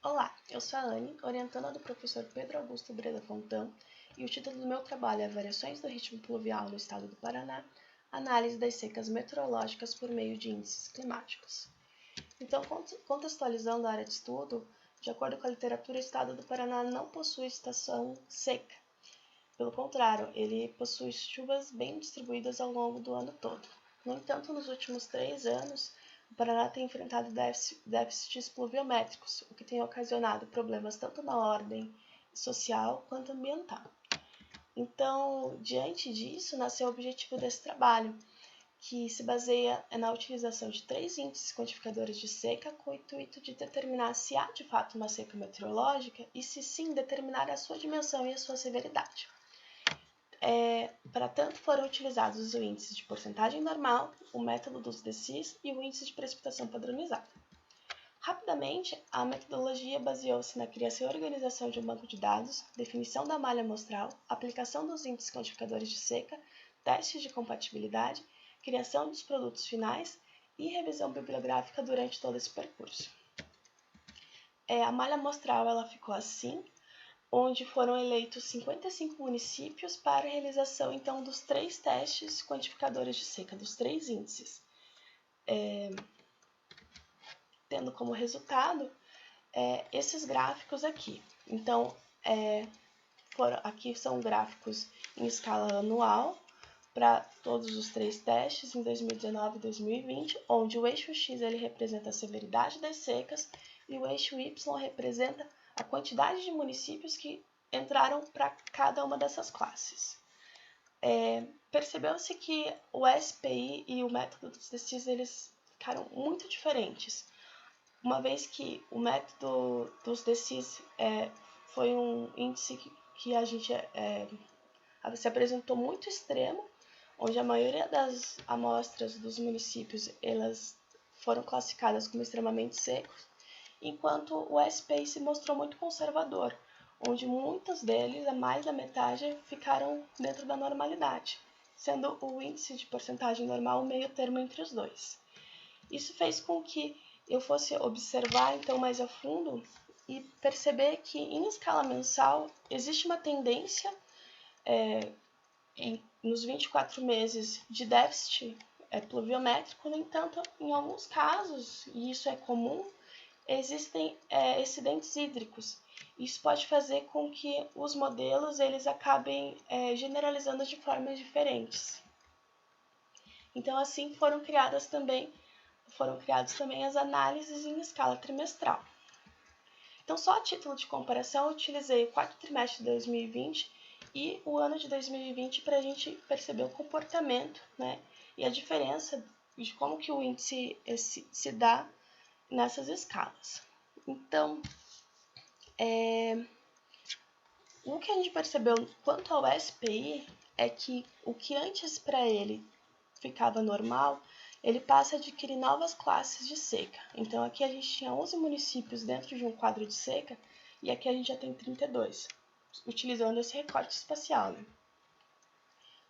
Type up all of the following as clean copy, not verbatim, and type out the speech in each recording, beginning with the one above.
Olá, eu sou a Anne, orientanda do professor Pedro Augusto Breda Fontão, e o título do meu trabalho é Variações do ritmo pluvial no estado do Paraná, análise das secas meteorológicas por meio de índices climáticos. Então, contextualizando a área de estudo, de acordo com a literatura, o estado do Paraná não possui estação seca. Pelo contrário, ele possui chuvas bem distribuídas ao longo do ano todo. No entanto, nos últimos 3 anos, o Paraná tem enfrentado déficits pluviométricos, o que tem ocasionado problemas tanto na ordem social quanto ambiental. Então, diante disso, nasceu o objetivo desse trabalho, que se baseia na utilização de 3 índices quantificadores de seca com o intuito de determinar se há de fato uma seca meteorológica e, se sim, determinar a sua dimensão e a sua severidade. Para tanto, foram utilizados o índice de porcentagem normal, o método dos DCIS e o índice de precipitação padronizada. Rapidamente, a metodologia baseou-se na criação e organização de um banco de dados, definição da malha amostral, aplicação dos índices quantificadores de seca, testes de compatibilidade, criação dos produtos finais e revisão bibliográfica durante todo esse percurso. A malha amostral ela ficou assim, onde foram eleitos 55 municípios para a realização, então, dos 3 testes quantificadores de seca, dos 3 índices, tendo como resultado esses gráficos aqui. Então, aqui são gráficos em escala anual para todos os 3 testes em 2019 e 2020, onde o eixo X ele representa a severidade das secas e o eixo Y representa a quantidade de municípios que entraram para cada uma dessas classes. Percebeu-se que o SPI e o método dos DCIS eles ficaram muito diferentes, uma vez que o método dos DCIS foi um índice que a gente se apresentou muito extremo, onde a maioria das amostras dos municípios elas foram classificadas como extremamente secos, enquanto o SPI se mostrou muito conservador, onde muitos deles, a mais da metade, ficaram dentro da normalidade, sendo o índice de porcentagem normal o meio termo entre os dois. Isso fez com que eu fosse observar então mais a fundo e perceber que em escala mensal existe uma tendência nos 24 meses de déficit pluviométrico. No entanto, em alguns casos, e isso é comum, existem excedentes hídricos. Isso pode fazer com que os modelos eles acabem generalizando de formas diferentes. Então, assim foram criados também as análises em escala trimestral. Então, só a título de comparação, eu utilizei o quarto trimestre de 2020 e o ano de 2020 para a gente perceber o comportamento, né, e a diferença de como que o índice se dá nessas escalas. Então, o que a gente percebeu quanto ao SPI é que o que antes para ele ficava normal, ele passa a adquirir novas classes de seca. Então, aqui a gente tinha 11 municípios dentro de um quadro de seca e aqui a gente já tem 32, utilizando esse recorte espacial. Né?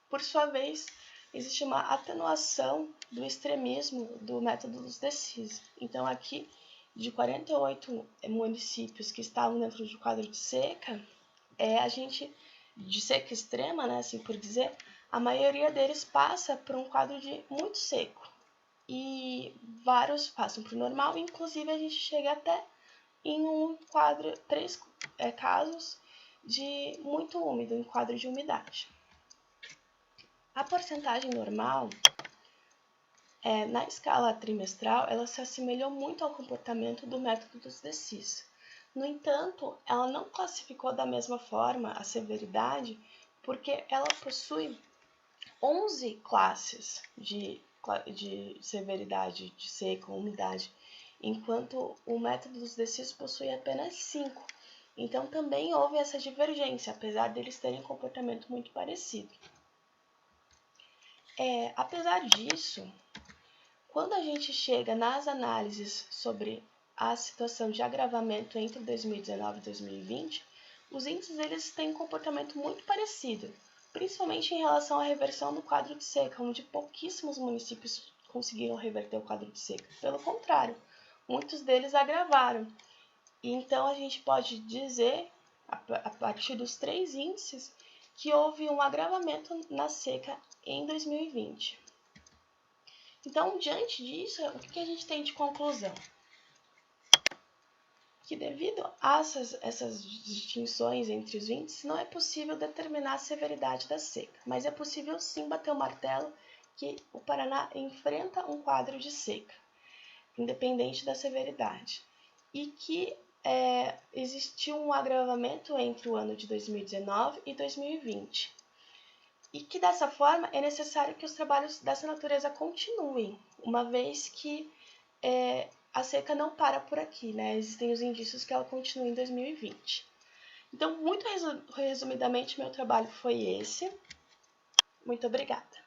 Por sua vez, existe uma atenuação do extremismo do método dos DCIS. Então, aqui, de 48 municípios que estavam dentro de um quadro de seca, a gente, de seca extrema, né, assim por dizer, a maioria deles passa por um quadro de muito seco. E vários passam para o normal, inclusive a gente chega até em um quadro, 3 casos de muito úmido, em quadro de umidade. A porcentagem normal, na escala trimestral, ela se assemelhou muito ao comportamento do método dos DCIS. No entanto, ela não classificou da mesma forma a severidade, porque ela possui 11 classes de severidade de seca ou umidade, enquanto o método dos DCIS possui apenas 5. Então, também houve essa divergência, apesar deles terem comportamento muito parecido. Apesar disso, quando a gente chega nas análises sobre a situação de agravamento entre 2019 e 2020, os índices eles têm um comportamento muito parecido, principalmente em relação à reversão do quadro de seca, onde pouquíssimos municípios conseguiram reverter o quadro de seca. Pelo contrário, muitos deles agravaram. E então a gente pode dizer, a partir dos 3 índices, que houve um agravamento na seca em 2020. Então, diante disso, o que a gente tem de conclusão? Que devido a essas distinções entre os índices, não é possível determinar a severidade da seca, mas é possível sim bater o martelo que o Paraná enfrenta um quadro de seca, independente da severidade, e que existiu um agravamento entre o ano de 2019 e 2020, e que dessa forma é necessário que os trabalhos dessa natureza continuem, uma vez que a seca não para por aqui, né? Existem os indícios que ela continua em 2020. Então, muito resumidamente, meu trabalho foi esse. Muito obrigada.